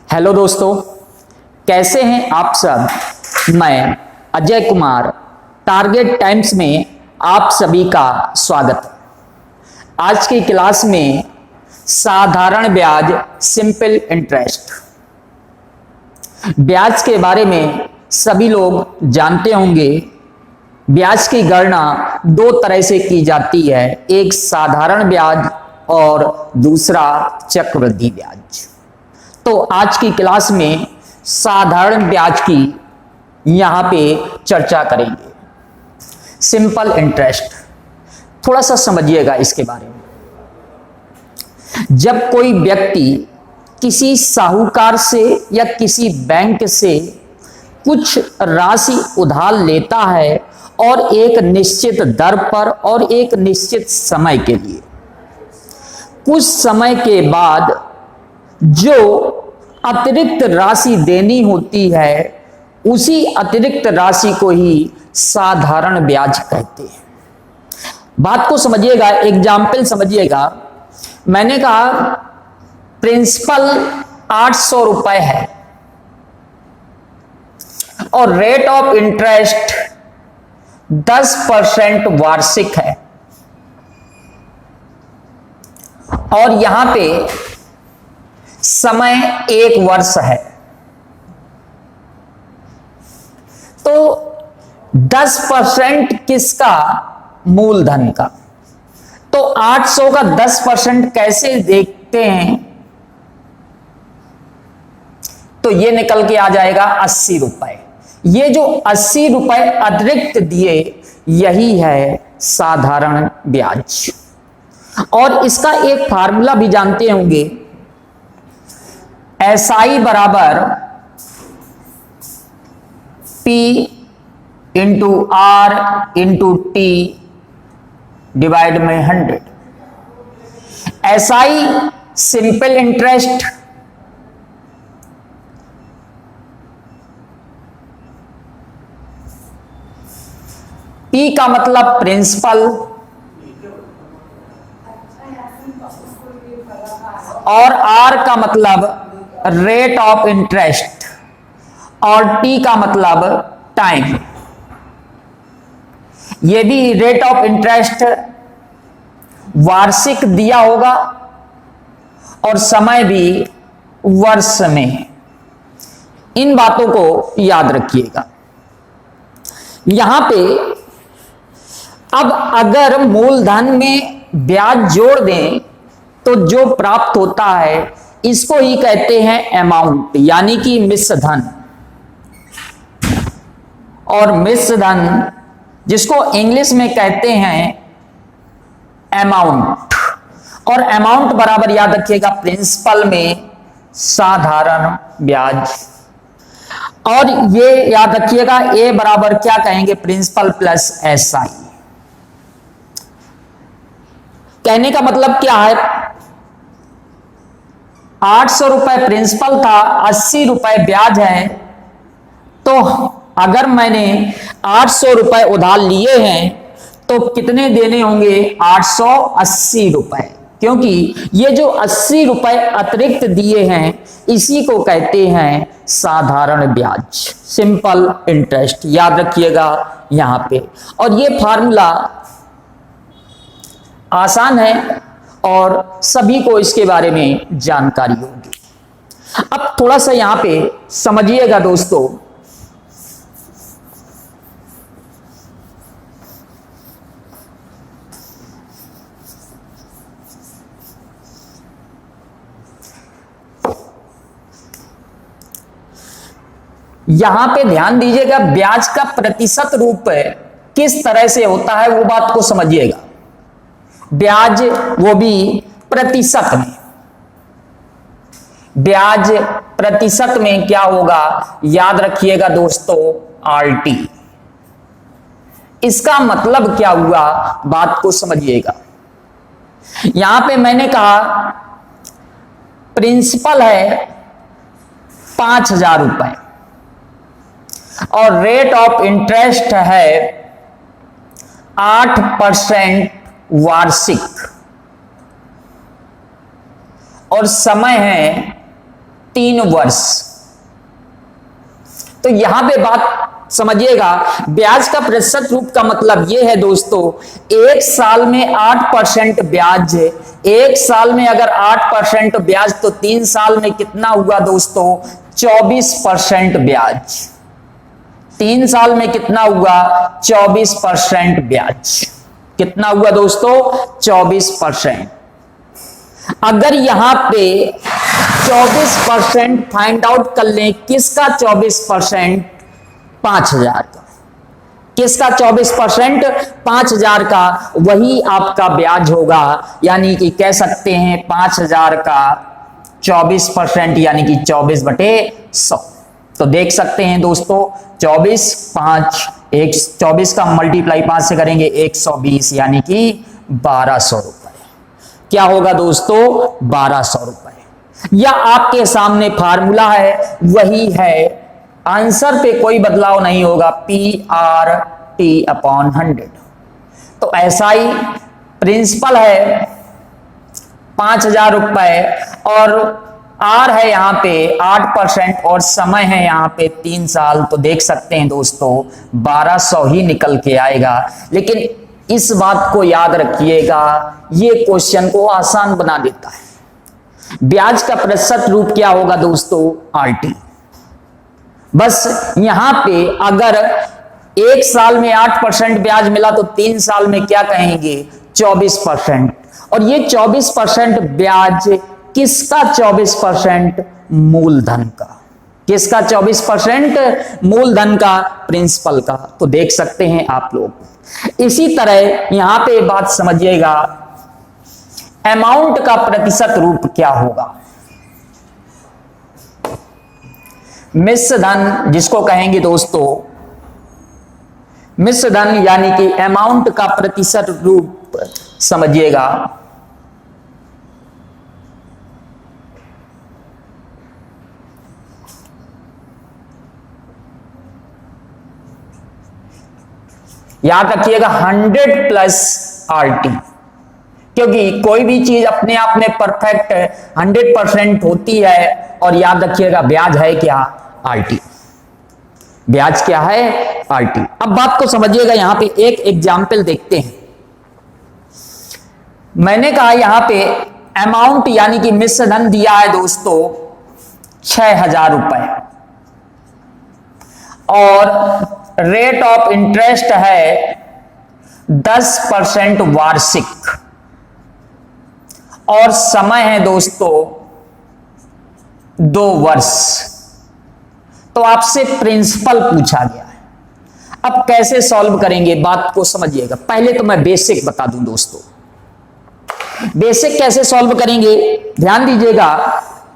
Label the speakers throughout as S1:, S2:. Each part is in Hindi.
S1: हेलो दोस्तों, कैसे हैं आप सब। मैं अजय कुमार, टारगेट टाइम्स में आप सभी का स्वागत। आज की क्लास में साधारण ब्याज, सिंपल इंटरेस्ट, ब्याज के बारे में सभी लोग जानते होंगे। ब्याज की गणना दो तरह से की जाती है, एक साधारण ब्याज और दूसरा चक्रवृद्धि ब्याज। तो आज की क्लास में साधारण ब्याज की यहां पे चर्चा करेंगे। सिंपल इंटरेस्ट थोड़ा सा समझिएगा इसके बारे में। जब कोई व्यक्ति किसी साहूकार से या किसी बैंक से कुछ राशि उधार लेता है और एक निश्चित दर पर और एक निश्चित समय के लिए, कुछ समय के बाद जो अतिरिक्त राशि देनी होती है, उसी अतिरिक्त राशि को ही साधारण ब्याज कहते हैं। बात को समझिएगा, एग्जाम्पल समझिएगा। मैंने कहा प्रिंसिपल 800 रुपए है और रेट ऑफ इंटरेस्ट 10% वार्षिक है, और यहां पे समय 1 वर्ष है। तो 10% किसका? मूलधन का। तो 800 का 10% कैसे देखते हैं? तो ये निकल के आ जाएगा 80 रुपए। ये जो 80 रुपए अतिरिक्त दिए, यही है साधारण ब्याज। और इसका एक फार्मूला भी जानते होंगे, SI बराबर P into R into T divide में 100। SI सिंपल इंटरेस्ट, P का मतलब प्रिंसिपल, और R का मतलब रेट ऑफ इंटरेस्ट, और T का मतलब टाइम। ये भी रेट ऑफ इंटरेस्ट वार्षिक दिया होगा और समय भी वर्ष में है। इन बातों को याद रखिएगा। यहां पे अब अगर मूलधन में ब्याज जोड़ दें तो जो प्राप्त होता है, इसको ही कहते हैं अमाउंट, यानी कि मिश्र धन। और मिश्र धन जिसको इंग्लिश में कहते हैं अमाउंट, और अमाउंट बराबर याद रखिएगा प्रिंसिपल में साधारण ब्याज। और ये याद रखिएगा ए बराबर क्या कहेंगे? Principal plus SI। कहने का मतलब क्या है? 800 रुपए प्रिंसिपल था, 80 रुपए ब्याज है। तो अगर मैंने 800 रुपए उधार लिए हैं तो कितने देने होंगे? 880 रुपए, क्योंकि ये जो 80 रुपए अतिरिक्त दिए हैं, इसी को कहते हैं साधारण ब्याज, सिंपल इंटरेस्ट। याद रखिएगा यहां पे। और ये फार्मूला आसान है और सभी को इसके बारे में जानकारी होगी। अब थोड़ा सा यहां पे समझिएगा दोस्तों। यहां पे ध्यान दीजिएगा, ब्याज का प्रतिशत रूप किस तरह से होता है, वो बात को समझिएगा। ब्याज वो भी प्रतिशत में। ब्याज प्रतिशत में क्या होगा? याद रखिएगा दोस्तों, RT। इसका मतलब क्या हुआ, बात को समझिएगा। यहां पे मैंने कहा प्रिंसिपल है 5000 रुपए और रेट ऑफ इंटरेस्ट है 8% वार्षिक, और समय है 3 वर्ष। तो यहां पे बात समझिएगा, ब्याज का प्रतिशत रूप का मतलब यह है दोस्तों, एक साल में 8% ब्याज है। एक साल में अगर 8% ब्याज तो 3 साल में कितना हुआ दोस्तों? 24% ब्याज। 3 साल में कितना हुआ? 24% ब्याज। कितना हुआ दोस्तों? 24%। अगर यहां पे 24% फाइंड आउट कर लें, किसका 24%? 5,000 का। किसका 24%? 5,000 का। वही आपका ब्याज होगा, यानी कि कह सकते हैं 5,000 का 24% यानी कि 24/100। तो देख सकते हैं दोस्तों, 24 5 24 का मल्टीप्लाई 5 से करेंगे 120 यानी कि 1200 रुपए। क्या होगा दोस्तों? 1200 रुपए। या आपके सामने फार्मूला है, वही है, आंसर पे कोई बदलाव नहीं होगा, PRT/100। तो ऐसा ही प्रिंसिपल है 5,000 रुपए और आर है यहां पे 8% और समय है यहां पे 3 साल। तो देख सकते हैं दोस्तों 1200 ही निकल के आएगा। लेकिन इस बात को याद रखिएगा, ये क्वेश्चन को आसान बना देता है। ब्याज का प्रतिशत रूप क्या होगा दोस्तों? RT। बस यहां पे अगर एक साल में 8% ब्याज मिला तो 3 साल में क्या कहेंगे? 24%। और ये 24% ब्याज किसका? 24% मूलधन का। किसका? 24% मूलधन का, प्रिंसिपल का। तो देख सकते हैं आप लोग। इसी तरह यहां पे बात समझिएगा, अमाउंट का प्रतिशत रूप क्या होगा? मिश्र धन जिसको कहेंगे दोस्तों, मिश्र धन यानी कि अमाउंट का प्रतिशत रूप समझिएगा। याद रखिएगा 100+RT, क्योंकि कोई भी चीज अपने आप में परफेक्ट 100% होती है। और याद रखिएगा ब्याज है क्या? RT। ब्याज क्या है? RT। अब बात को समझिएगा, यहां पे एक एग्जाम्पल देखते हैं। मैंने कहा यहां पे अमाउंट यानी कि मिश्र धन दिया है दोस्तों 6,000 रुपए और रेट ऑफ इंटरेस्ट है 10% वार्षिक और समय है दोस्तों 2 वर्ष। तो आपसे प्रिंसिपल पूछा गया है। अब कैसे सॉल्व करेंगे, बात को समझिएगा। पहले तो मैं बेसिक बता दूं दोस्तों, बेसिक कैसे सॉल्व करेंगे, ध्यान दीजिएगा।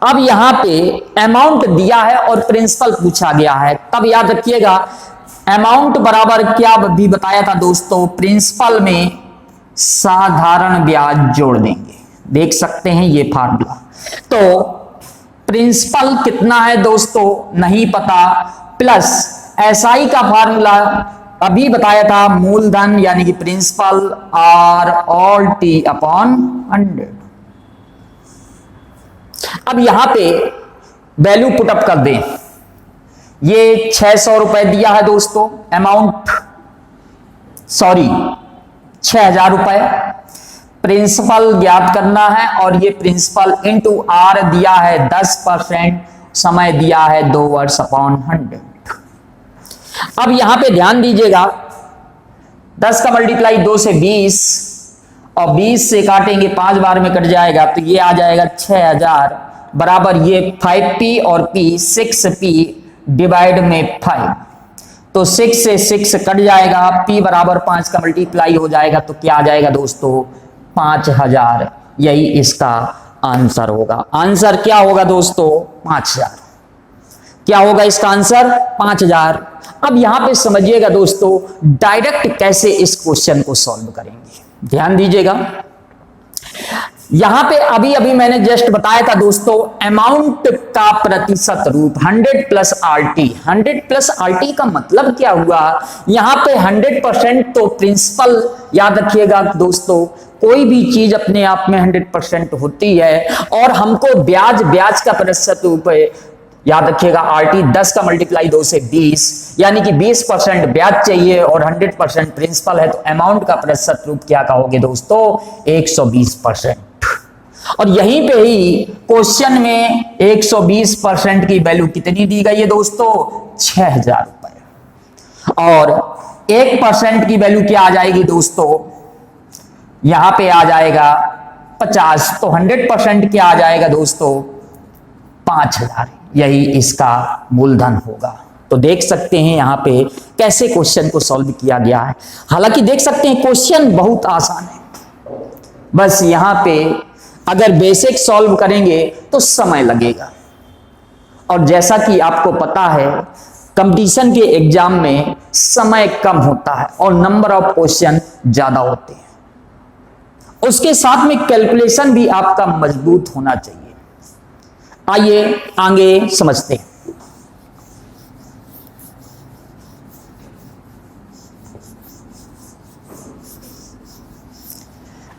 S1: अब यहां पे अमाउंट दिया है और प्रिंसिपल पूछा गया है, तब याद रखिएगा अमाउंट बराबर क्या भी बताया था दोस्तों, प्रिंसिपल में साधारण ब्याज जोड़ देंगे। देख सकते हैं ये फार्मूला। तो प्रिंसिपल कितना है दोस्तों नहीं पता, प्लस एसआई का फार्मूला अभी बताया था, मूलधन यानी कि प्रिंसिपल R/T/100। अब यहां पे वैल्यू पुटअप कर दें। ये 600 रुपए दिया है दोस्तों, अमाउंट 6,000 रुपए। प्रिंसिपल ज्ञात करना है और ये प्रिंसिपल इंटू R दिया है 10%, समय दिया है 2 वर्ष/100। अब यहां पे ध्यान दीजिएगा, 10 का मल्टीप्लाई 2 से 20 और 20 से काटेंगे 5 बार में कट जाएगा, तो ये आ जाएगा 6,000 बराबर ये 5P और P 6P डिवाइड में 5। तो 6 से 6 कट जाएगा, P बराबर 5 का मल्टीप्लाई हो जाएगा, तो क्या आ जाएगा दोस्तों 5,000। यही इसका आंसर होगा। आंसर क्या होगा दोस्तों 5,000। क्या होगा इसका आंसर 5,000। अब यहां पे समझिएगा दोस्तों डायरेक्ट कैसे इस क्वेश्चन को सॉल्व करेंगे, ध्यान दीजिएगा। यहां पे अभी अभी मैंने जस्ट बताया था दोस्तों अमाउंट का प्रतिशत रूप 100+RT। 100+RT का मतलब क्या हुआ, यहां पे 100% तो प्रिंसिपल याद रखिएगा दोस्तों कोई भी चीज अपने आप में 100% होती है और हमको ब्याज का प्रतिशत रूप याद रखिएगा, RT 10 का मल्टीप्लाई 2 से 20, यानी कि 20% ब्याज चाहिए और 100% प्रिंसिपल है, तो अमाउंट का प्रतिशत रूप क्या कहोगे दोस्तों? 120%। और यहीं पे ही क्वेश्चन में 120% की वैल्यू कितनी दी गई है दोस्तों? 6000 रुपए। और 1% की वैल्यू क्या आ जाएगी दोस्तों? यहां पे आ जाएगा 50, तो 100% क्या आ जाएगा दोस्तों? 5000। यही इसका मूलधन होगा। तो देख सकते हैं यहां पे कैसे क्वेश्चन को सॉल्व किया गया है। हालांकि देख सकते हैं क्वेश्चन बहुत आसान है, बस यहां पे अगर बेसिक सॉल्व करेंगे तो समय लगेगा। और जैसा कि आपको पता है कंपटीशन के एग्जाम में समय कम होता है और नंबर ऑफ क्वेश्चन ज्यादा होते हैं, उसके साथ में कैलकुलेशन भी आपका मजबूत होना चाहिए। आइए आगे समझते हैं।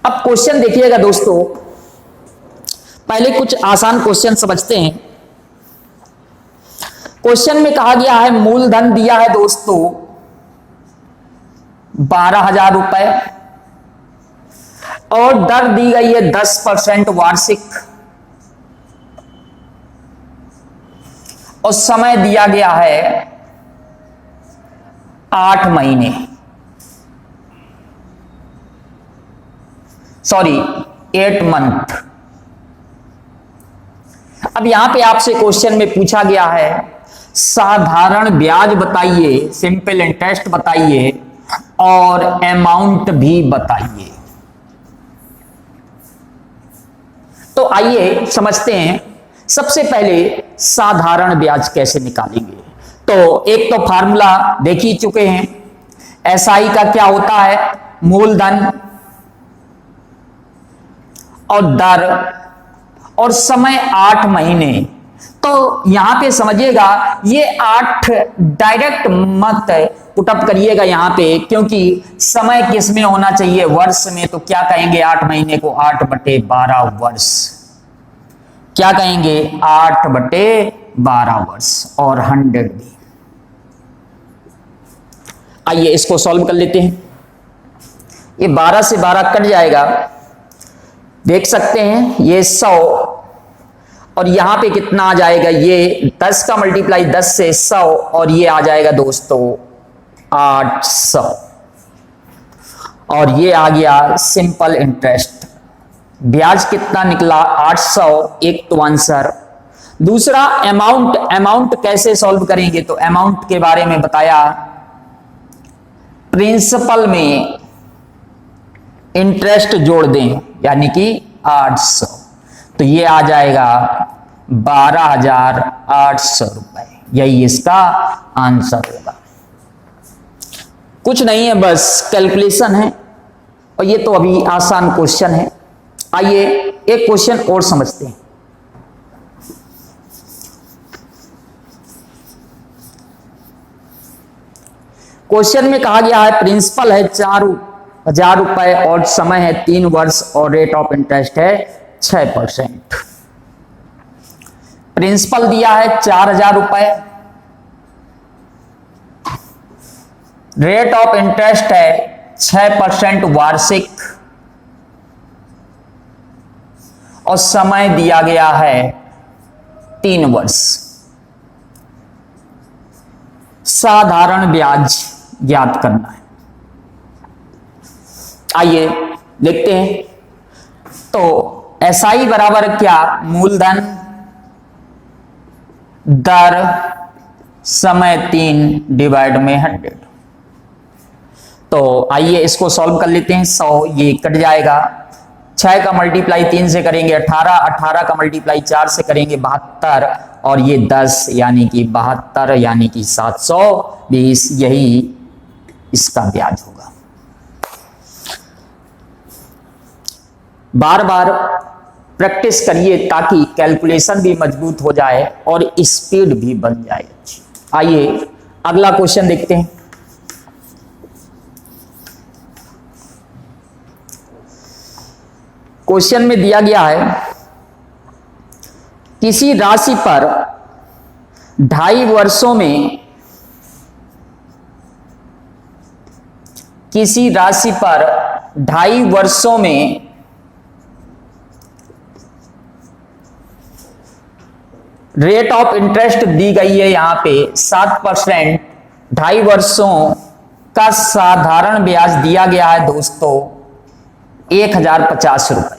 S1: अब क्वेश्चन देखिएगा दोस्तों, पहले कुछ आसान क्वेश्चन समझते हैं। क्वेश्चन में कहा गया है मूलधन दिया है दोस्तों 12,000 रुपए और दर दी गई है 10% वार्षिक और समय दिया गया है 8 महीने, सॉरी 8 मंथ। अब यहां पे आपसे क्वेश्चन में पूछा गया है साधारण ब्याज बताइए, सिंपल इंटरेस्ट बताइए और अमाउंट भी बताइए। तो आइए समझते हैं। सबसे पहले साधारण ब्याज कैसे निकालेंगे? तो एक तो फार्मूला देख ही चुके हैं, एसआई का क्या होता है? मूलधन और दर और समय 8 महीने। तो यहां पे समझिएगा ये 8 डायरेक्ट मत पुटअप करिएगा यहां पे, क्योंकि समय किस में होना चाहिए? वर्ष में। तो क्या कहेंगे 8 महीने को? 8/12 वर्ष। क्या कहेंगे? 8/12 वर्ष और 100 भी। आइए इसको सॉल्व कर लेते हैं। ये 12 से 12 कट जाएगा, देख सकते हैं ये 100 और यहां पे कितना आ जाएगा? ये 10 का मल्टीप्लाई 10 से 100 और ये आ जाएगा दोस्तों 800 और ये आ गया सिंपल इंटरेस्ट। ब्याज कितना निकला? 800। एक तो आंसर। दूसरा अमाउंट, अमाउंट कैसे सॉल्व करेंगे? तो अमाउंट के बारे में बताया, प्रिंसिपल में इंटरेस्ट जोड़ दें यानी कि 800, तो ये आ जाएगा 12,800 रुपए। यही इसका आंसर होगा। कुछ नहीं है, बस कैलकुलेशन है और ये तो अभी आसान क्वेश्चन है। आइए एक क्वेश्चन और समझते हैं। क्वेश्चन में कहा गया है प्रिंसिपल है 4,000 रुपए और समय है 3 वर्ष और रेट ऑफ इंटरेस्ट है 6%। प्रिंसिपल दिया है 4,000 रुपए, रेट ऑफ इंटरेस्ट है 6% वार्षिक और समय दिया गया है 3 वर्ष। साधारण ब्याज ज्ञात करना है। आइए देखते हैं। तो एसआई बराबर क्या? मूलधन, दर, समय 3 डिवाइड में 100। तो आइए इसको सॉल्व कर लेते हैं। 100 ये कट जाएगा, 6 का मल्टीप्लाई 3 से करेंगे 18, 18 का मल्टीप्लाई 4 से करेंगे 72 और ये 10 यानी कि 72 यानी कि 720। यही इसका ब्याज होगा। बार बार प्रैक्टिस करिए ताकि कैलकुलेशन भी मजबूत हो जाए और स्पीड भी बन जाए अच्छी। आइए अगला क्वेश्चन देखते हैं। क्वेश्चन में दिया गया है किसी राशि पर 2.5 वर्षों में, किसी राशि पर 2.5 वर्षों में रेट ऑफ इंटरेस्ट दी गई है यहां पे 7%, 2.5 वर्षों का साधारण ब्याज दिया गया है दोस्तों 1050 रुपए।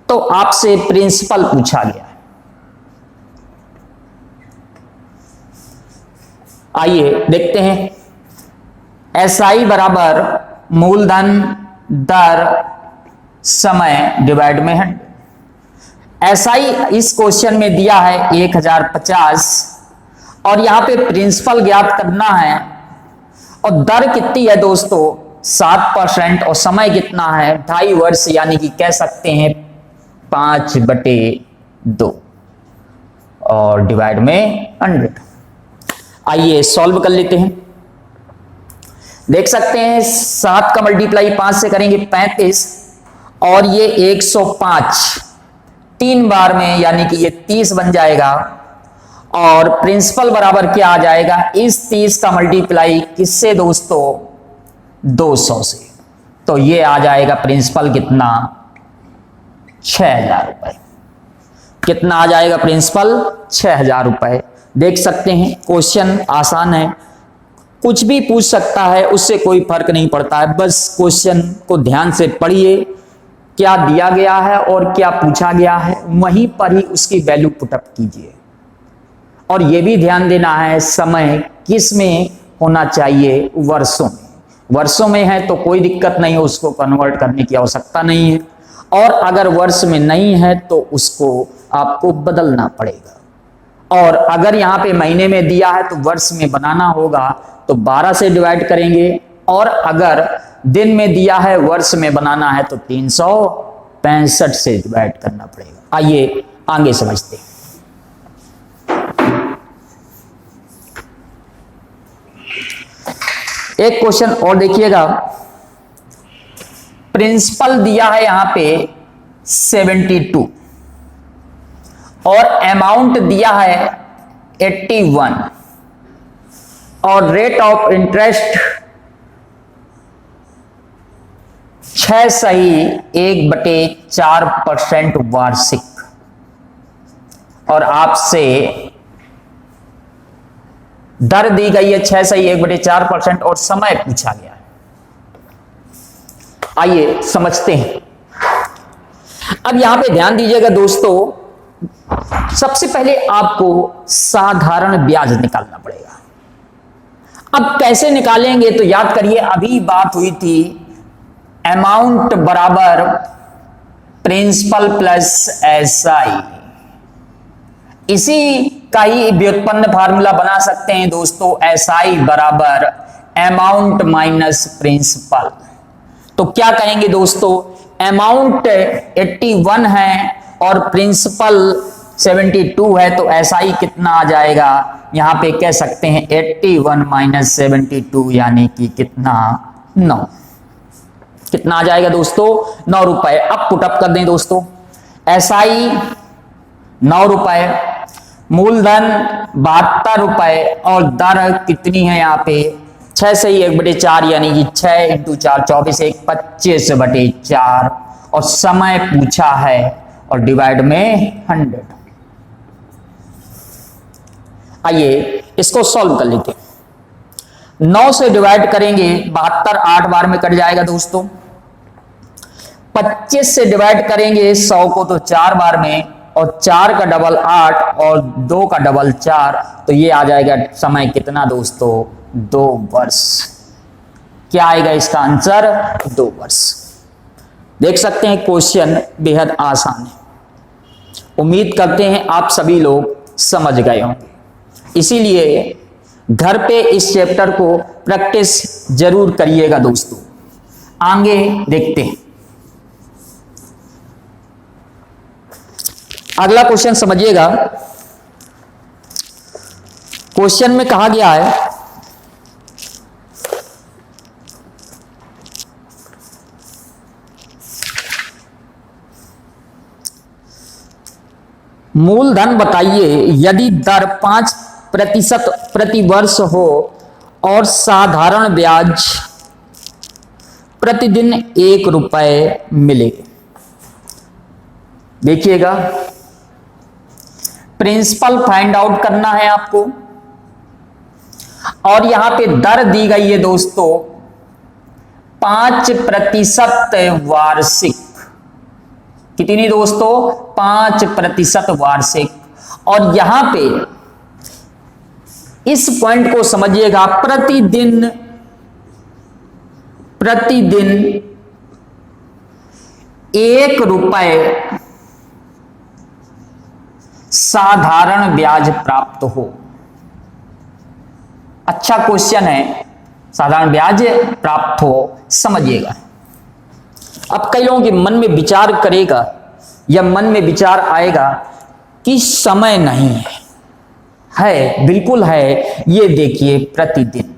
S1: तो आपसे प्रिंसिपल पूछा गया है। आइए देखते हैं। एसआई बराबर मूलधन दर समय डिवाइड में 100। एसआई इस क्वेश्चन में दिया है 1050 और यहां पे प्रिंसिपल ज्ञात करना है और दर कितनी है दोस्तों 7% और समय कितना है 2.5 वर्ष, यानी कि कह सकते हैं 5/2 और डिवाइड में 100। आइए सॉल्व कर लेते हैं। देख सकते हैं 7 का मल्टीप्लाई 5 से करेंगे 35 और ये 105 3 बार में, यानी कि ये 30 बन जाएगा। और प्रिंसिपल बराबर क्या आ जाएगा, इस 30 का मल्टीप्लाई किससे दोस्तों 200 से, तो ये आ जाएगा प्रिंसिपल कितना 6000 रुपए। कितना आ जाएगा प्रिंसिपल 6000 रुपए। देख सकते हैं क्वेश्चन आसान है, कुछ भी पूछ सकता है, उससे कोई फर्क नहीं पड़ता है। बस क्वेश्चन को ध्यान से पढ़िए, क्या दिया गया है और क्या पूछा गया है, वहीं पर ही उसकी वैल्यू पुटअप कीजिए। और यह भी ध्यान देना है समय किस में होना चाहिए, वर्षों में। वर्षों में है तो कोई दिक्कत नहीं है, उसको कन्वर्ट करने की आवश्यकता नहीं है। और अगर वर्ष में नहीं है तो उसको आपको बदलना पड़ेगा। और अगर यहाँ पे महीने में दिया है तो वर्ष में बनाना होगा, तो 12 से डिवाइड करेंगे। और अगर दिन में दिया है वर्ष में बनाना है तो 365 से डिवाइड करना पड़ेगा। आइए आगे समझते हैं। एक क्वेश्चन और देखिएगा। प्रिंसिपल दिया है यहां पे 72 और अमाउंट दिया है 81 और रेट ऑफ इंटरेस्ट 6/1/4% वार्षिक। और आपसे दर दी गई है 6/1/4% और समय पूछा गया है। आइए समझते हैं। अब यहां पे ध्यान दीजिएगा दोस्तों, सबसे पहले आपको साधारण ब्याज निकालना पड़ेगा। अब कैसे निकालेंगे, तो याद करिए अभी बात हुई थी अमाउंट बराबर प्रिंसिपल प्लस एसआई। इसी का ही व्युत्पन्न फार्मूला बना सकते हैं दोस्तों, एसआई बराबर अमाउंट माइनस प्रिंसिपल। तो क्या कहेंगे दोस्तों, अमाउंट 81 है और प्रिंसिपल 72 है, तो एसआई कितना आ जाएगा, यहां पे कह सकते हैं 81 माइनस 72 यानी कि कितना 9। कितना आ जाएगा दोस्तों 9 रुपए। अब पुटअप कर दें दोस्तों, एसआई 9 रुपए, मूलधन 72 रुपए और दर कितनी है यहाँ पे 6/1/4 यानी कि 6 × 4 24 1 25/4 और समय पूछा है और डिवाइड में 100। आइए इसको सॉल्व कर लेते हैं। 9 से डिवाइड करेंगे 72 8 बार में कट जाएगा दोस्तों। 25 से डिवाइड करेंगे 100 को तो 4 बार में, और 4 का डबल 8 और 2 का डबल 4, तो ये आ जाएगा समय कितना दोस्तों 2 वर्ष। क्या आएगा इसका आंसर 2 वर्ष। देख सकते हैं क्वेश्चन बेहद आसान है। उम्मीद करते हैं आप सभी लोग समझ गए होंगे, इसीलिए घर पे इस चैप्टर को प्रैक्टिस जरूर करिएगा दोस्तों। आगे देखते हैं। अगला क्वेश्चन समझिएगा। क्वेश्चन में कहा गया है मूलधन बताइए यदि दर 5% प्रति वर्ष हो और साधारण ब्याज प्रतिदिन 1 रुपए मिले। देखिएगा, प्रिंसिपल फाइंड आउट करना है आपको और यहां पे दर दी गई है दोस्तों 5% वार्षिक। कितनी दोस्तों? 5% वार्षिक। और यहां पे इस पॉइंट को समझिएगा, प्रतिदिन 1 रुपए साधारण ब्याज प्राप्त हो। अच्छा क्वेश्चन है, साधारण ब्याज प्राप्त हो, समझिएगा। अब कई लोगों के मन में विचार करेगा या मन में विचार आएगा कि समय नहीं है, बिल्कुल है। ये देखिए प्रतिदिन।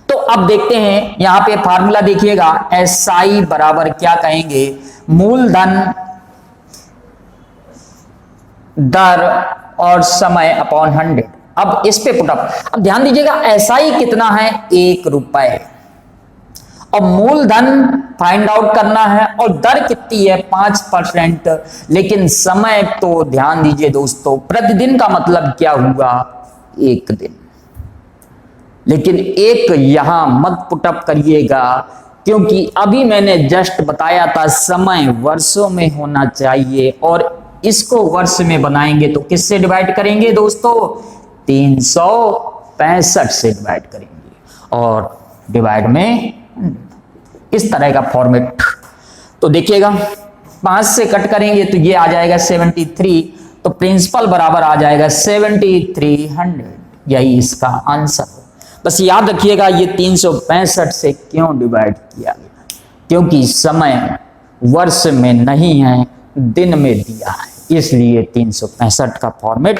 S1: तो अब देखते हैं, यहां पे फार्मूला देखिएगा, एसआई बराबर क्या कहेंगे? मूलधन दर और समय अपॉन 100। अब इस पे पुटअप, अब ध्यान दीजिएगा, एसआई कितना है? 1 रुपए। और मूलधन फाइंड आउट करना है और दर कितनी है? 5%। लेकिन समय तो ध्यान दीजिए दोस्तों, प्रतिदिन का मतलब क्या हुआ? 1 दिन। लेकिन एक यहां मत पुटअप करिएगा, क्योंकि अभी मैंने जस्ट बताया था समय वर्षों में होना चाहिए और इसको वर्ष में बनाएंगे तो किससे डिवाइड करेंगे दोस्तों? 365 से डिवाइड करेंगे और डिवाइड में इस तरह का फॉर्मेट। तो देखिएगा, 5 से कट करेंगे तो ये आ जाएगा 73। तो प्रिंसिपल बराबर आ जाएगा 7300। यही इसका आंसर है। बस याद रखिएगा, ये 365 से क्यों डिवाइड किया गया? क्योंकि समय वर्ष में नहीं है, दिन में दिया है, इसलिए 365 का फॉर्मेट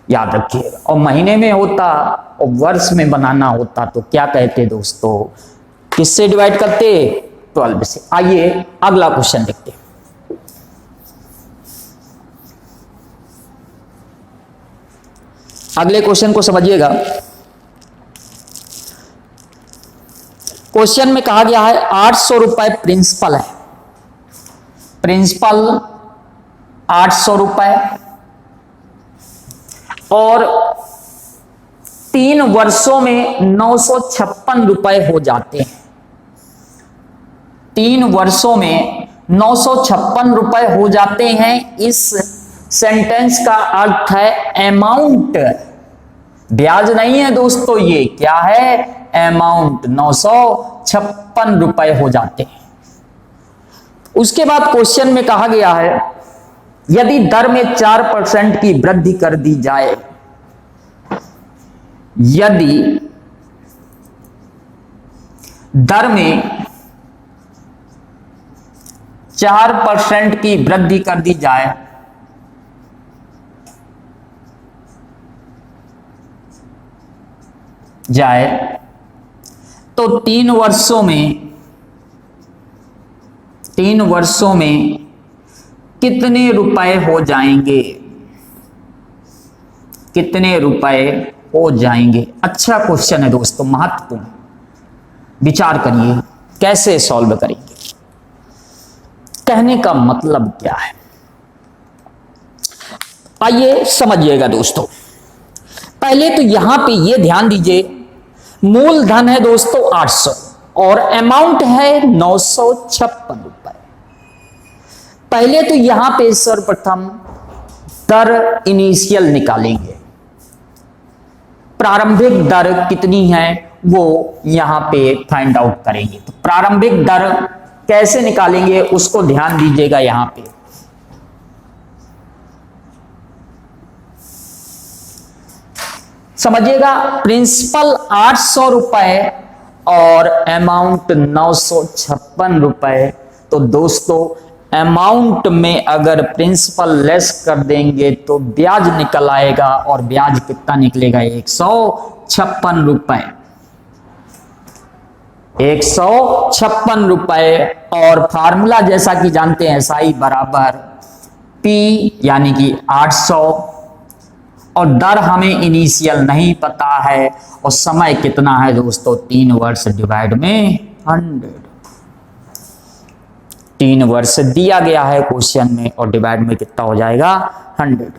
S1: याद रखिएगा। और महीने में होता और वर्ष में बनाना होता तो क्या कहते दोस्तों? किससे डिवाइड करते? 12 से। आइए अगला क्वेश्चन देखते हैं। अगले क्वेश्चन को समझिएगा। क्वेश्चन में कहा गया है 800 रुपए प्रिंसिपल है। प्रिंसिपल 800 रुपए और 3 वर्षों में 956 रुपए हो जाते हैं। 3 वर्षों में 956 रुपए हो जाते हैं। इस सेंटेंस का अर्थ है अमाउंट, ब्याज नहीं है दोस्तों, ये क्या है? अमाउंट 956 रुपए हो जाते हैं। उसके बाद क्वेश्चन में कहा गया है यदि दर में 4% की वृद्धि कर दी जाए, यदि दर में 4% की वृद्धि कर दी जाए तो 3 वर्षों में कितने रुपए हो जाएंगे? कितने रुपए हो जाएंगे? अच्छा क्वेश्चन है दोस्तों, महत्वपूर्ण। विचार करिए कैसे सॉल्व करेंगे। कहने का मतलब क्या है, आइए समझिएगा दोस्तों। पहले तो यहां पे ये ध्यान दीजिए, मूलधन है दोस्तों 800 और अमाउंट है 956 रुपए। पहले तो यहां पे सर्वप्रथम दर इनिशियल निकालेंगे। प्रारंभिक दर कितनी है वो यहां पे फाइंड आउट करेंगे। तो प्रारंभिक दर कैसे निकालेंगे उसको ध्यान दीजिएगा। यहां पे समझिएगा, प्रिंसिपल 800 रुपए और अमाउंट 956 रुपए। तो दोस्तों अमाउंट में अगर प्रिंसिपल लेस कर देंगे तो ब्याज निकल आएगा और ब्याज कितना निकलेगा? 156 रुपए। 156 रुपए। और फार्मूला जैसा कि जानते हैं एसआई बराबर P यानी कि 800, और दर हमें इनिशियल नहीं पता है, और समय कितना है दोस्तों 3 वर्ष डिवाइड में 100। 3 वर्ष दिया गया है क्वेश्चन में, और डिवाइड में कितना हो जाएगा 100।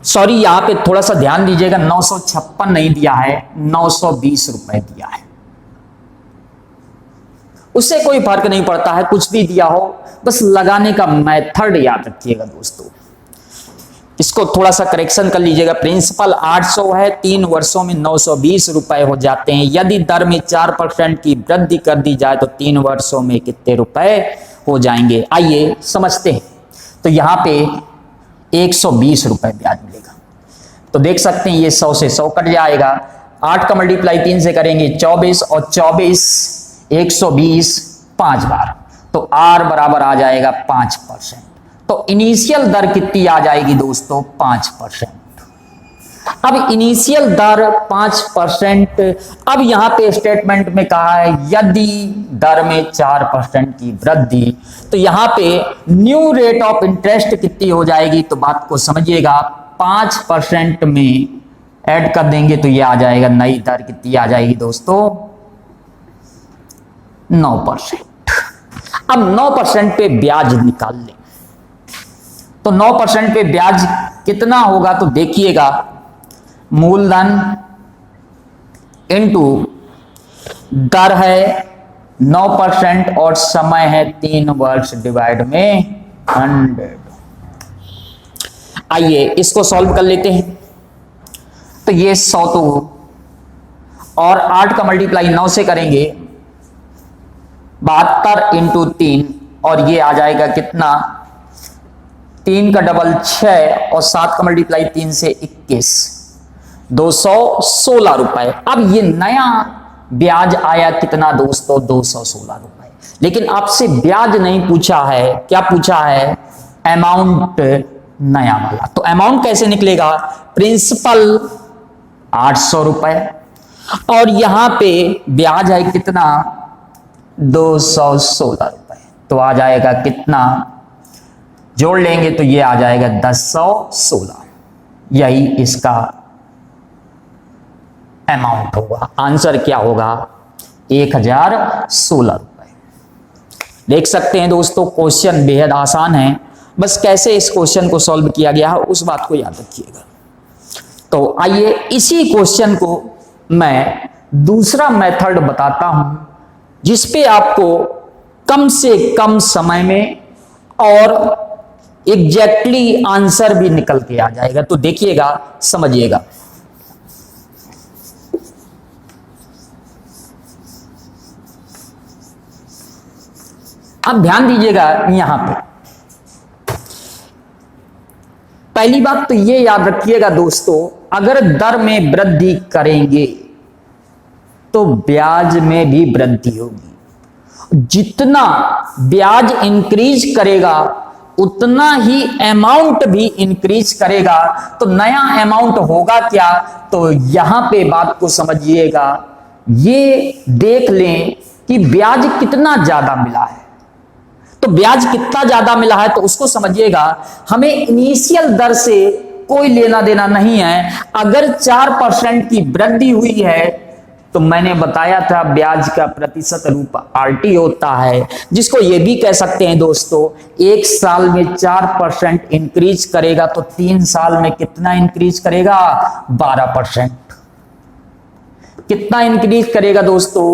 S1: सॉरी, यहां पे थोड़ा सा ध्यान दीजिएगा, 956 नहीं दिया है, 920 रुपए दिया है। उससे कोई फर्क नहीं पड़ता है, कुछ भी दिया हो, बस लगाने का मेथड याद रखिएगा दोस्तों। इसको थोड़ा सा करेक्शन कर लीजिएगा। प्रिंसिपल 800 है, 3 वर्षों में 920 रुपए हो जाते हैं। यदि दर में 4% की वृद्धि कर दी जाए तो 3 वर्षों में कितने रुपए हो जाएंगे, आइए समझते हैं। तो यहां पे 120 रुपए ब्याज मिलेगा। तो देख सकते हैं ये 100 से 100 कट जाएगा। 8 का मल्टीप्लाई 3 से करेंगे 24, और 24 120 5 बार, तो R बराबर आ जाएगा 5%। तो इनिशियल दर कितनी आ जाएगी दोस्तों 5%। अब इनिशियल दर 5%। अब यहां पे स्टेटमेंट में कहा है यदि दर में 4% की वृद्धि, तो यहां पे न्यू रेट ऑफ इंटरेस्ट कितनी हो जाएगी, तो बात को समझिएगा। 5% में ऐड कर देंगे तो ये आ जाएगा, नई दर कितनी आ जाएगी दोस्तों 9%। अब 9% पे ब्याज निकाल लें, तो 9% पे ब्याज कितना होगा, तो देखिएगा, मूलधन इनटू दर है 9% और समय है 3 वर्ष डिवाइड में 100। आइए इसको सॉल्व कर लेते हैं। तो ये 100 तो, और 8 का मल्टीप्लाई 9 से करेंगे 72 इंटू 3, और ये आ जाएगा कितना, 3 का डबल 6, और 7 का मल्टीप्लाई 3 से 21, 216 रुपए। अब ये नया ब्याज आया कितना दोस्तों 216 रुपए। लेकिन आपसे ब्याज नहीं पूछा है, क्या पूछा है, अमाउंट नया वाला। तो अमाउंट कैसे निकलेगा, प्रिंसिपल 800 रुपए, और यहां पे ब्याज है कितना 216 रुपए। तो आ जाएगा कितना, जोड़ लेंगे तो ये आ जाएगा 1016। यही इसका अमाउंट होगा। आंसर क्या होगा 1016 रुपए। देख सकते हैं दोस्तों क्वेश्चन बेहद आसान है, बस कैसे इस क्वेश्चन को सॉल्व किया गया है उस बात को याद रखिएगा। तो आइए इसी क्वेश्चन को मैं दूसरा मेथड बताता हूं, जिसपे आपको कम से कम समय में और एग्जैक्टली आंसर भी निकल के आ जाएगा। तो देखिएगा, समझिएगा। अब ध्यान दीजिएगा, यहां पे पहली बात तो ये याद रखिएगा दोस्तों, अगर दर में वृद्धि करेंगे तो ब्याज में भी वृद्धि होगी। जितना ब्याज इंक्रीज करेगा उतना ही अमाउंट भी इंक्रीज करेगा। तो नया अमाउंट होगा क्या, तो यहां पे बात को समझिएगा, ये देख लें कि ब्याज कितना ज्यादा मिला है। तो ब्याज कितना ज्यादा मिला है तो उसको समझिएगा। हमें इनिशियल दर से कोई लेना देना नहीं है। अगर 4% की वृद्धि हुई है तो मैंने बताया था ब्याज का प्रतिशत रूप आरटी होता है, जिसको ये भी कह सकते हैं दोस्तों, 1 साल में 4% इंक्रीज करेगा तो 3 साल में कितना इंक्रीज करेगा 12%। कितना इंक्रीज करेगा दोस्तों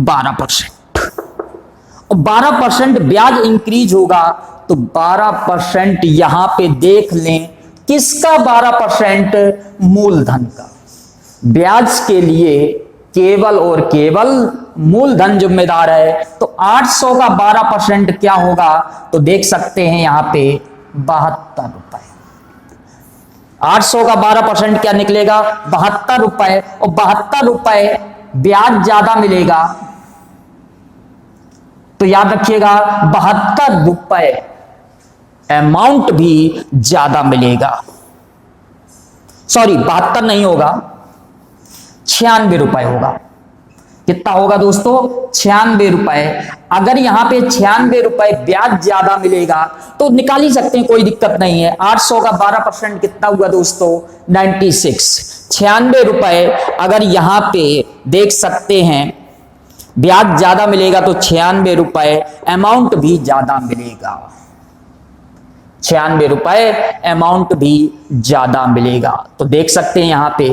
S1: 12%। और 12% ब्याज इंक्रीज होगा तो 12% यहां पे देख लें, किसका 12%, मूलधन का। ब्याज के लिए केवल और केवल मूलधन जिम्मेदार है। तो 800 का 12% क्या होगा, तो देख सकते हैं यहां पे 72 रुपए। 800 का 12% क्या निकलेगा 72 रुपए, और 72 रुपए ब्याज ज्यादा मिलेगा। तो याद रखिएगा 72 रुपए अमाउंट भी ज्यादा मिलेगा। सॉरी 72 नहीं होगा, 96 रुपए होगा। कितना होगा दोस्तों? 96 रुपए। अगर यहां पे 96 रुपए ब्याज ज्यादा मिलेगा तो निकाल ही सकते हैं, कोई दिक्कत नहीं है। 800 का 12% कितना हुआ दोस्तों? 96। 96 रुपए अगर यहां पे देख सकते हैं ब्याज ज्यादा मिलेगा तो 96 रुपए अमाउंट भी ज्यादा मिलेगा। 96 रुपए अमाउंट भी ज्यादा मिलेगा। तो देख सकते हैं यहां पे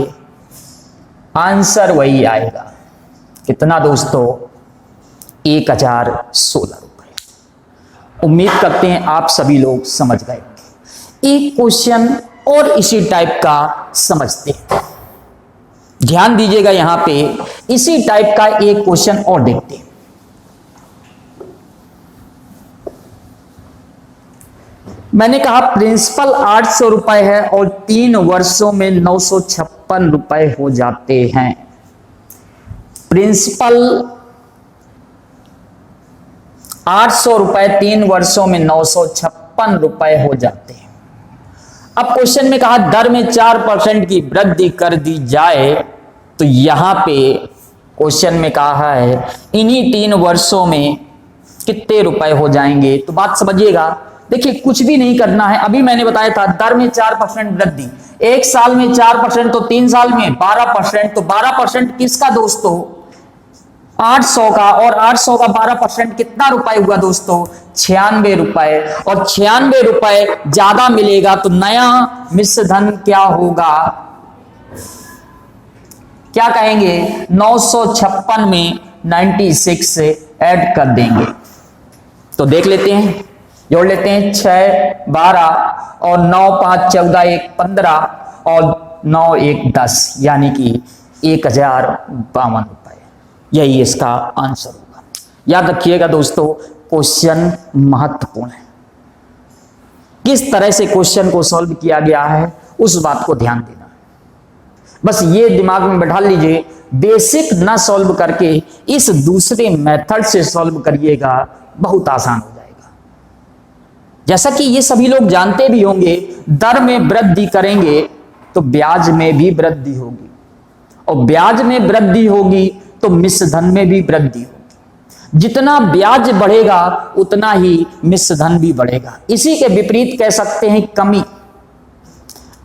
S1: आंसर वही आएगा। कितना दोस्तों? 1016 रुपए। उम्मीद करते हैं आप सभी लोग समझ गए। एक क्वेश्चन और इसी टाइप का समझते हैं, ध्यान दीजिएगा। यहां पे इसी टाइप का एक क्वेश्चन और देखते हैं। मैंने कहा प्रिंसिपल 800 रुपए है और 3 वर्षों में 956 रुपए हो जाते हैं। प्रिंसिपल 800 रुपए, 3 वर्षों में 956 रुपए हो जाते हैं। अब क्वेश्चन में कहा दर में 4% की वृद्धि कर दी जाए, तो यहां पे क्वेश्चन में कहा है इन्हीं 3 वर्षों में कितने रुपए हो जाएंगे। तो बात समझिएगा, देखिए कुछ भी नहीं करना है। अभी मैंने बताया था दर में 4% वृद्धि, 1 साल में 4% तो 3 साल में 12%। तो 12% किसका दोस्तों? 800 का। और 800 का 12% कितना रुपए हुआ दोस्तों? 96 रुपए। और 96 रुपए ज्यादा मिलेगा तो नया मिश्र धन क्या होगा? क्या कहेंगे? 956 में 96 से ऐड कर देंगे। तो देख लेते हैं, जोड़ लेते हैं। 6 12 और 9 5 14 1 15 और 9 1 10, यानी कि 1052 रुपए। यही इसका आंसर होगा। याद रखिएगा दोस्तों, क्वेश्चन महत्वपूर्ण है। किस तरह से क्वेश्चन को सॉल्व किया गया है उस बात को ध्यान देना। बस ये दिमाग में बैठा लीजिए, बेसिक ना सॉल्व करके इस दूसरे मेथड से सॉल्व करिएगा, बहुत आसान हो जाएगा। जैसा कि ये सभी लोग जानते भी होंगे, दर में वृद्धि करेंगे तो ब्याज में भी वृद्धि होगी, और ब्याज में वृद्धि होगी तो मिश्र धन में भी वृद्धि होगी। जितना ब्याज बढ़ेगा उतना ही मिश्र धन भी बढ़ेगा। इसी के विपरीत कह सकते हैं कमी।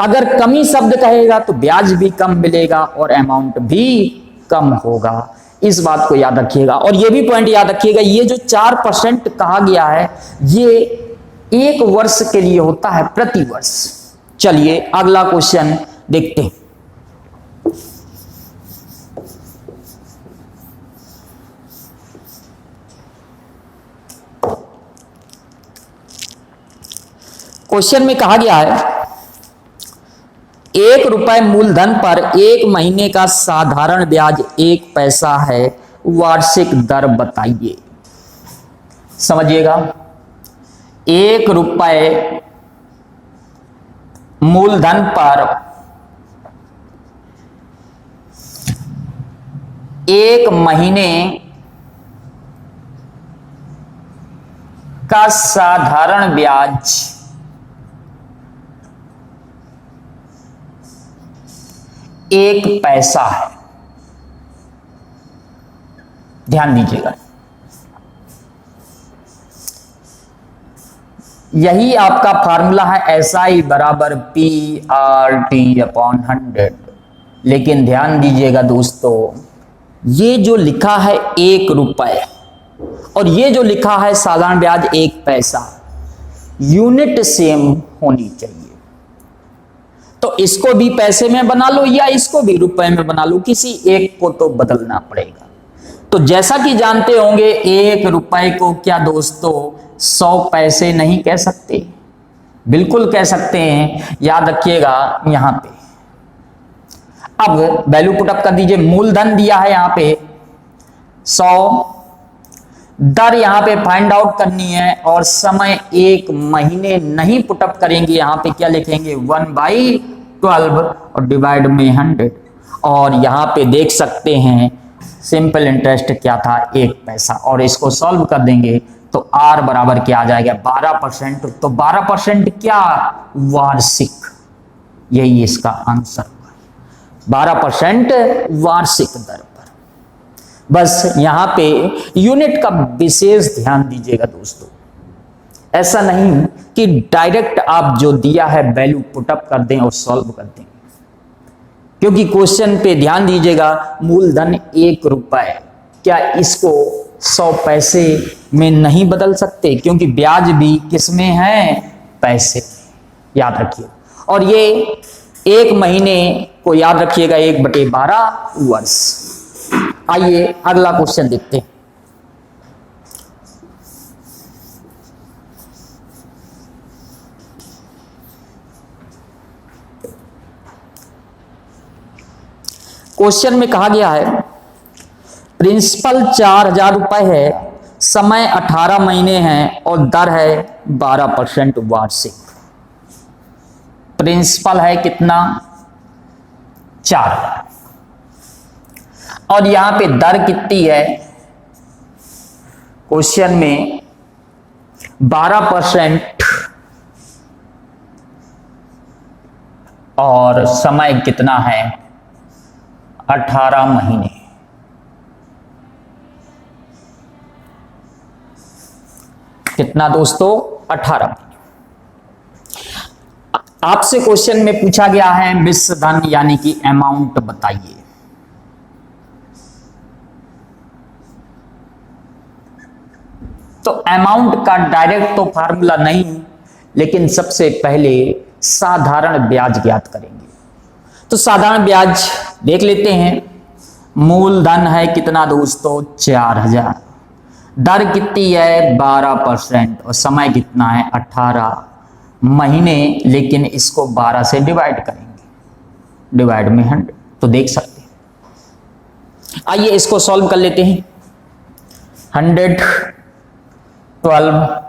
S1: अगर कमी शब्द कहेगा तो ब्याज भी कम मिलेगा और अमाउंट भी कम होगा। इस बात को याद रखिएगा। और यह भी पॉइंट याद रखिएगा, ये जो 4% कहा गया है ये 1 वर्ष के लिए होता है, प्रति वर्ष। चलिए अगला क्वेश्चन देखते हैं। क्वेश्चन में कहा गया है 1 रुपए मूलधन पर 1 महीने का साधारण ब्याज 1 पैसा है, वार्षिक दर बताइए। समझिएगा, 1 रुपए मूलधन पर 1 महीने का साधारण ब्याज 1 पैसा है। ध्यान दीजिएगा, यही आपका फार्मूला है SI बराबर PRT/100। लेकिन ध्यान दीजिएगा दोस्तों, ये जो लिखा है 1 रुपए और ये जो लिखा है साधारण ब्याज 1 पैसा, यूनिट सेम होनी चाहिए। तो इसको भी पैसे में बना लो या इसको भी रुपए में बना लो, किसी एक को तो बदलना पड़ेगा। तो जैसा कि जानते होंगे 1 रुपए को क्या दोस्तों 100 पैसे नहीं कह सकते? बिल्कुल कह सकते हैं। याद रखिएगा यहां पे। अब वैल्यू पुटअप कर दीजिए। मूलधन दिया है यहां पे 100, दर यहां पे फाइंड आउट करनी है और समय 1 महीने नहीं पुटअप करेंगे। यहां पे क्या लिखेंगे 1/12 और डिवाइड में 100। और यहां पे देख सकते हैं सिंपल इंटरेस्ट क्या था 1 पैसा, और इसको सॉल्व कर देंगे तो R बराबर क्या आ जाएगा 12%। तो 12% क्या? वार्षिक। यही इसका आंसर होगा, 12% वार्षिक दर पर। बस यहां पे यूनिट का विशेष ध्यान दीजिएगा दोस्तों। ऐसा नहीं कि डायरेक्ट आप जो दिया है वैल्यू पुटअप कर दें और सॉल्व कर दें, क्योंकि क्वेश्चन पे ध्यान दीजिएगा। मूलधन 1 रुपए, क्या इसको 100 पैसे में नहीं बदल सकते? क्योंकि ब्याज भी किसमें है? पैसे, याद रखिए। और ये 1 महीने को याद रखिएगा 1/12 वर्ष। आइए अगला क्वेश्चन देखते हैं। क्वेश्चन में कहा गया है प्रिंसिपल 4000 रुपए है, समय 18 महीने हैं और दर है 12% वार्षिक। प्रिंसिपल है कितना? 4, और यहां पे दर कितनी है? क्वेश्चन में 12% और समय कितना है? 18 महीने। कितना दोस्तों? 18 महीने। आपसे क्वेश्चन में पूछा गया है मिश्र धन यानी कि अमाउंट बताइए। तो अमाउंट का डायरेक्ट तो फार्मूला नहीं, लेकिन सबसे पहले साधारण ब्याज ज्ञात करेंगे। तो साधारण ब्याज देख लेते हैं। मूलधन है कितना दोस्तों? 4000। दर कितनी है? 12%। और समय कितना है? 18 महीने, लेकिन इसको 12 से डिवाइड करेंगे, डिवाइड में 100, तो देख सकते हैं। आइए इसको सॉल्व कर लेते हैं। 112,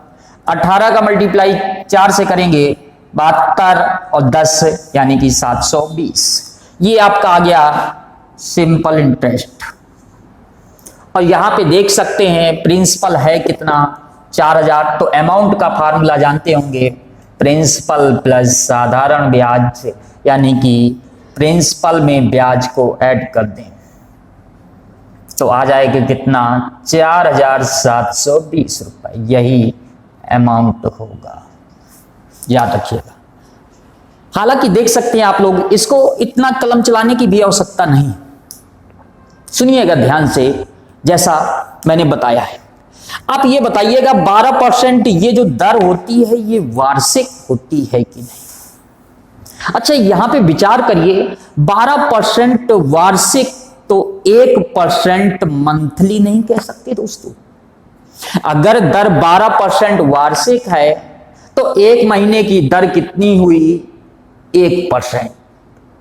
S1: 18 का मल्टीप्लाई 4 से करेंगे 72 और 10 यानी कि 720। ये आपका आ गया सिंपल इंटरेस्ट। और यहां पे देख सकते हैं प्रिंसिपल है कितना? 4000। तो अमाउंट का फार्मूला जानते होंगे, प्रिंसिपल प्लस साधारण ब्याज, यानी कि प्रिंसिपल में ब्याज को ऐड कर दें तो आ जाएगा कितना? 4720 रुपए। यही अमाउंट होगा, याद रखिएगा। हालांकि देख सकते हैं आप लोग, इसको इतना कलम चलाने की भी आवश्यकता नहीं। सुनिएगा ध्यान से, जैसा मैंने बताया है। आप ये बताइएगा 12% ये जो दर होती है ये वार्षिक होती है कि नहीं? अच्छा यहां पे विचार करिए, 12% वार्षिक, तो 1% मंथली नहीं कह सकते दोस्तों। अगर दर 12% वार्षिक है तो 1 महीने की दर कितनी हुई? 1%।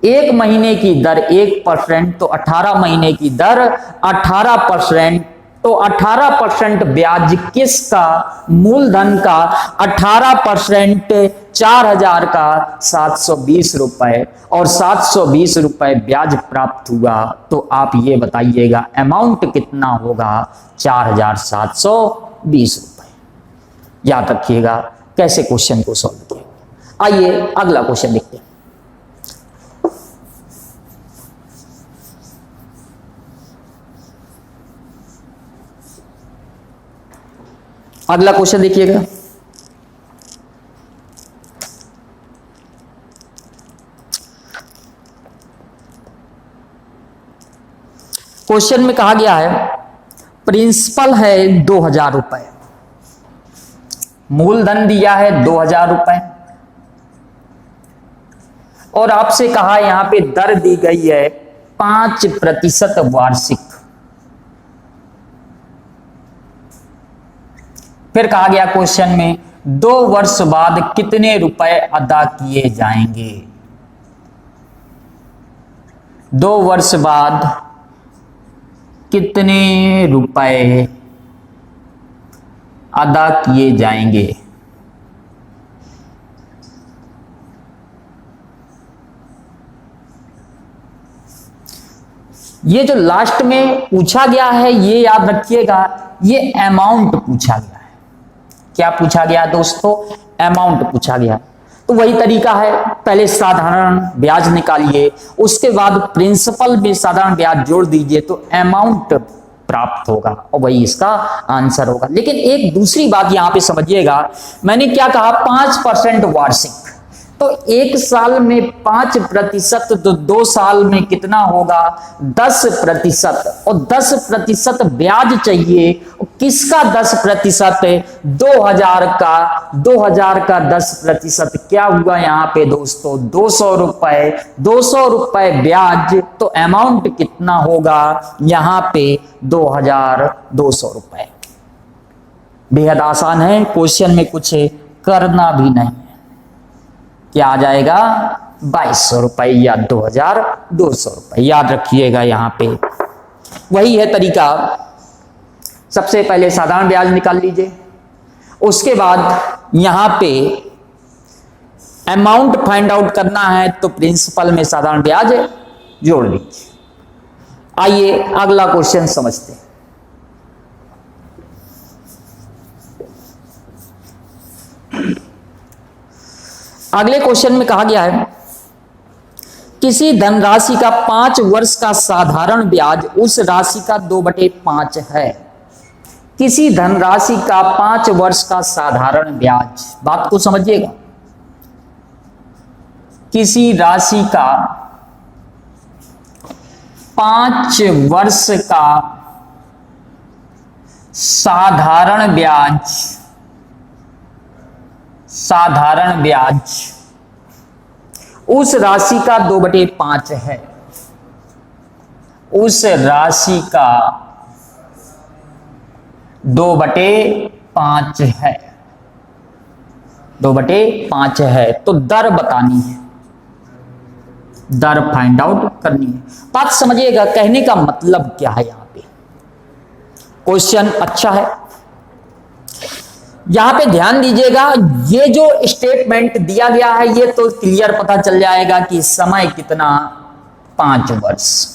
S1: 1 महीने की दर 1%, तो 18 महीने की दर 18%। तो 18% ब्याज किसका? मूलधन का। 18% 4000 का 720 रुपए, और 720 रुपए ब्याज प्राप्त हुआ। तो आप ये बताइएगा अमाउंट कितना होगा? 4720 रुपए। याद रखिएगा कैसे क्वेश्चन को सॉल्व किया। आइए अगला क्वेश्चन देखते हैं। अगला क्वेश्चन देखिएगा। क्वेश्चन में कहा गया है प्रिंसिपल है 2000 रुपए, मूलधन दिया है 2000 रुपए, और आपसे कहा यहां पे दर दी गई है 5% वार्षिक। फिर कहा गया क्वेश्चन में 2 वर्ष बाद कितने रुपए अदा किए जाएंगे? 2 वर्ष बाद कितने रुपए अदा किए जाएंगे? ये जो लास्ट में पूछा गया है ये याद रखिएगा, ये अमाउंट पूछा गया है। क्या पूछा गया दोस्तों? अमाउंट पूछा गया। तो वही तरीका है, पहले साधारण ब्याज निकालिए, उसके बाद प्रिंसिपल में साधारण ब्याज जोड़ दीजिए, तो अमाउंट प्राप्त होगा और वही इसका आंसर होगा। लेकिन एक दूसरी बात यहां पे समझिएगा, मैंने क्या कहा 5% वार्षिक, तो एक साल में 5%, तो 2 साल में कितना होगा 10%, और 10% ब्याज चाहिए। किसका 10%? 2000 का 10% क्या हुआ यहाँ पे दोस्तों 200 रुपए। 200 रुपए ब्याज, तो अमाउंट कितना होगा यहाँ पे 2200 रुपए। बेहद आसान है, क्वेश्चन में कुछ करना भी नहीं है। क्या आ जाएगा 2200 रुपए या 2200 रुपए, याद रखिएगा। यहां पे वही है तरीका, सबसे पहले साधारण ब्याज निकाल लीजिए, उसके बाद यहां पे अमाउंट फाइंड आउट करना है तो प्रिंसिपल में साधारण ब्याज जोड़ लीजिए। आइए अगला क्वेश्चन समझते हैं। अगले क्वेश्चन में कहा गया है किसी धनराशि का 5 वर्ष का साधारण ब्याज उस राशि का 2/5 है। किसी धनराशि का 5 वर्ष का साधारण ब्याज, बात को समझिएगा, किसी राशि का 5 वर्ष का साधारण ब्याज उस राशि का 2/5 है। उस राशि का 2/5 है, 2/5 है, तो दर बतानी है, दर फाइंड आउट करनी है। बात समझिएगा, कहने का मतलब क्या है। यहां पे क्वेश्चन अच्छा है, यहां पे ध्यान दीजिएगा। ये जो स्टेटमेंट दिया गया है ये तो क्लियर पता चल जाएगा कि समय कितना 5 वर्ष,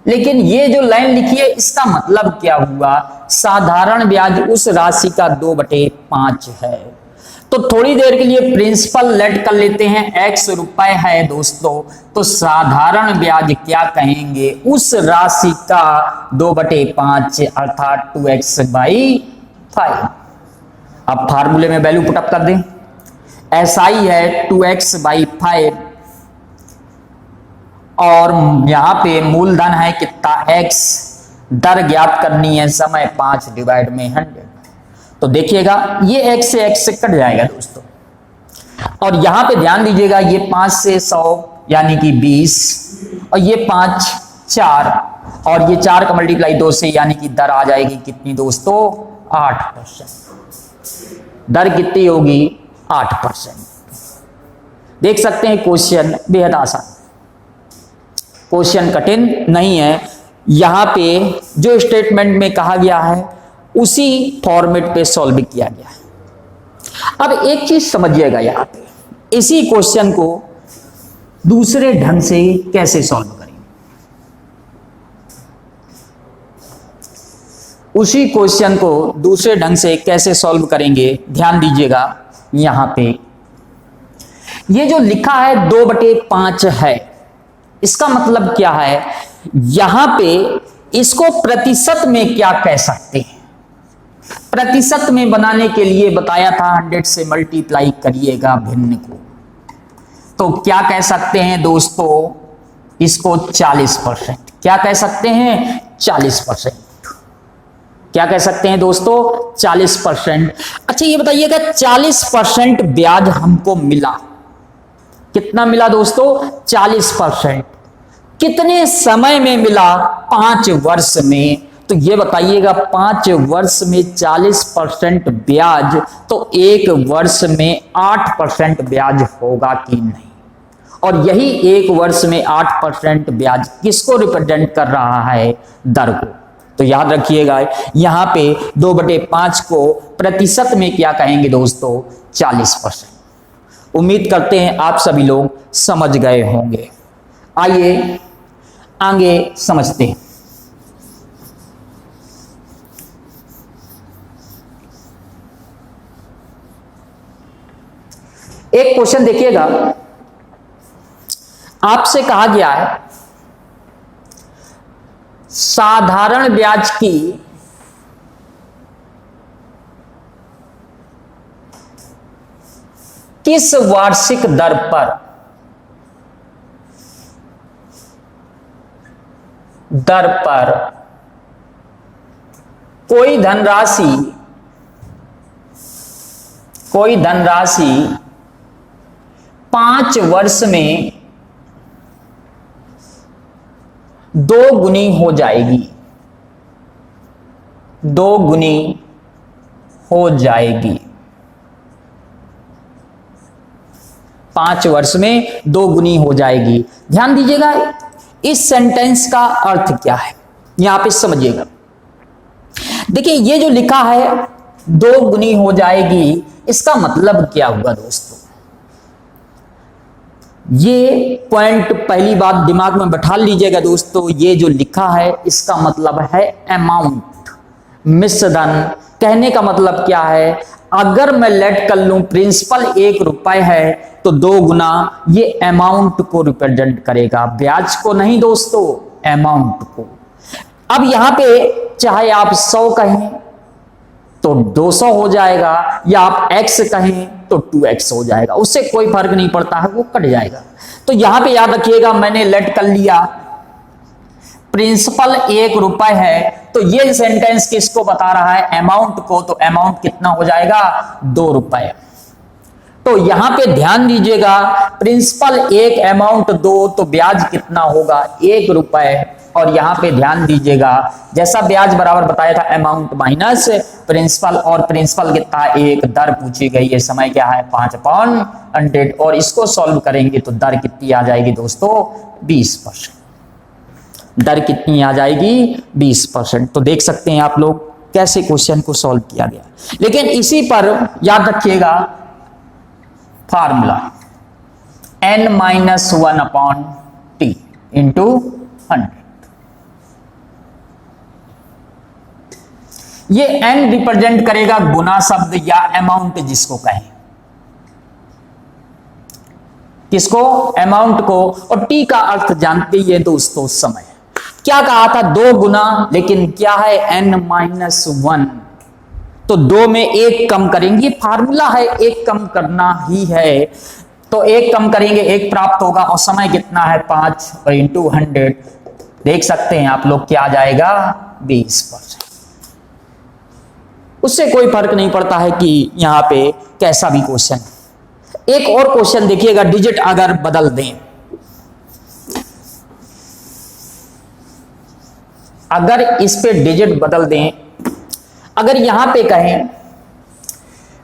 S1: लेकिन ये जो लाइन लिखी है इसका मतलब क्या हुआ, साधारण ब्याज उस राशि का 2/5 है। तो थोड़ी देर के लिए प्रिंसिपल लेट कर लेते हैं, x रुपए है दोस्तों, तो साधारण ब्याज क्या कहेंगे उस राशि का 2/5 अर्थात 2x/5। अब फार्मूले में वैल्यू पुटअप कर दें, SI है 2x/5 और यहां पे मूलधन है कितना x, दर ज्ञात करनी है समय 5/100। तो देखिएगा ये x से x से कट जाएगा दोस्तों, और यहां पे ध्यान दीजिएगा ये 5 से 100 यानी कि 20, और ये 5 4, और ये 4 का मल्टीप्लाई 2 से यानी कि दर आ जाएगी कितनी दोस्तों 8%। दर कितनी होगी 8%। देख सकते हैं क्वेश्चन बेहद आसान, क्वेश्चन कठिन नहीं है। यहां पे जो स्टेटमेंट में कहा गया है उसी फॉर्मेट पे सॉल्व किया गया है। अब एक चीज समझिएगा, यहां पे इसी क्वेश्चन को दूसरे ढंग से कैसे सॉल्व करेंगे, उसी क्वेश्चन को दूसरे ढंग से कैसे सॉल्व करेंगे, ध्यान दीजिएगा। यहां पे ये जो लिखा है 2/5 है, इसका मतलब क्या है, यहां पे इसको प्रतिशत में क्या कह सकते हैं। प्रतिशत में बनाने के लिए बताया था 100 से मल्टीप्लाई करिएगा भिन्न को, तो क्या कह सकते हैं दोस्तों इसको 40%। क्या कह सकते हैं 40%। क्या कह सकते हैं दोस्तों 40%। अच्छा ये बताइएगा 40% ब्याज हमको मिला, कितना मिला दोस्तों 40%। कितने समय में मिला 5 वर्ष में। तो ये बताइएगा 5 वर्ष में 40% ब्याज, तो 1 वर्ष में 8% ब्याज होगा कि नहीं। और यही 1 वर्ष में 8% ब्याज किसको रिप्रेजेंट कर रहा है, दर को। तो याद रखिएगा यहां पे 2/5 को प्रतिशत में क्या कहेंगे दोस्तों 40%। उम्मीद करते हैं आप सभी लोग समझ गए होंगे। आइए आगे समझते हैं। एक क्वेश्चन देखिएगा, आपसे कहा गया है साधारण ब्याज की किस वार्षिक दर पर कोई धनराशि 5 वर्ष में 2 गुनी हो जाएगी, 2 गुनी हो जाएगी। 5 वर्ष में 2 गुनी हो जाएगी। ध्यान दीजिएगा इस सेंटेंस का अर्थ क्या है, यहां पे समझिएगा। देखिए ये जो लिखा है 2 गुनी हो जाएगी, इसका मतलब क्या हुआ दोस्तों? ये पॉइंट पहली बात दिमाग में बैठा लीजिएगा दोस्तों। ये जो लिखा है इसका मतलब है अमाउंट, मिश्रधन। कहने का मतलब क्या है? अगर मैं लेट कर लूं प्रिंसिपल 1 रुपए है तो 2 गुना ये अमाउंट को रिप्रेजेंट करेगा, ब्याज को नहीं दोस्तों, अमाउंट को। अब यहां पे चाहे आप 100 कहें तो 200 हो जाएगा, या आप x कहें तो 2x हो जाएगा, उससे कोई फर्क नहीं पड़ता है, वो कट जाएगा। तो यहां पे याद रखिएगा मैंने लेट कर लिया प्रिंसिपल 1 रुपए है, तो ये सेंटेंस किसको बता रहा है? अमाउंट को। तो अमाउंट कितना हो जाएगा? 2 रुपए। तो यहां पे ध्यान दीजिएगा प्रिंसिपल 1 अमाउंट 2, तो ब्याज कितना होगा? 1 रुपए। और यहां पे ध्यान दीजिएगा जैसा ब्याज बराबर बताया था अमाउंट माइनस प्रिंसिपल, और प्रिंसिपल कितना? 1। दर पूछी गई है, समय क्या है? 5/100। और इसको सॉल्व करेंगे तो दर कितनी आ जाएगी दोस्तों? 20%। दर कितनी आ जाएगी? 20%। तो देख सकते हैं आप लोग कैसे क्वेश्चन को सॉल्व किया गया। लेकिन इसी पर याद रखिएगा फार्मूला n-1/t इंटू 100। ये n रिप्रेजेंट करेगा गुना शब्द या अमाउंट जिसको कहें, किसको? अमाउंट को। और t का अर्थ जानते ही है दोस्तों, समय। क्या कहा था? 2 गुना, लेकिन क्या है? n-1। तो 2 में 1 कम करेंगे, फार्मूला है 1 कम करना ही है, तो 1 कम करेंगे 1 प्राप्त होगा। और समय कितना है? 5 और इंटू 100। देख सकते हैं आप लोग क्या आ जाएगा? 20%। उससे कोई फर्क नहीं पड़ता है कि यहां पे कैसा भी क्वेश्चन। एक और क्वेश्चन देखिएगा, डिजिट अगर बदल दें, अगर इस पे डिजिट बदल दें, अगर यहां पे कहें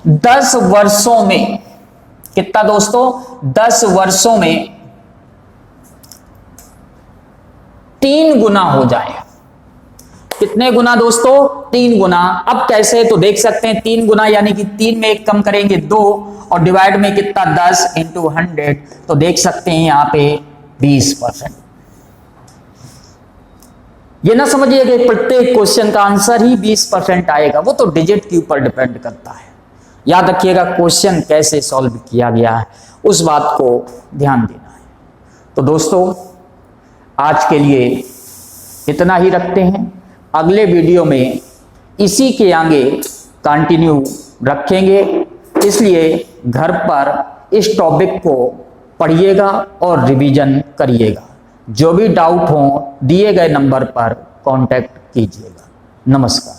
S1: 10 वर्षों में कितना दोस्तों? 10 वर्षों में 3 गुना हो जाए। कितने गुना दोस्तों? 3 गुना। अब कैसे? तो देख सकते हैं 3 गुना यानी कि 3 में 1 कम करेंगे 2, और डिवाइड में कितना? 10 इंटू 100। तो देख सकते हैं यहां पे 20%। ये ना समझिए कि प्रत्येक क्वेश्चन का आंसर ही 20% आएगा, वो तो डिजिट के ऊपर डिपेंड करता है। याद रखिएगा क्वेश्चन कैसे सॉल्व किया गया है, उस बात को ध्यान देना है। तो दोस्तों आज के लिए इतना ही रखते हैं। अगले वीडियो में इसी के आगे कंटिन्यू रखेंगे, इसलिए घर पर इस टॉपिक को पढ़िएगा और रिवीजन करिएगा। जो भी डाउट हो दिए गए नंबर पर कांटेक्ट कीजिएगा। नमस्कार।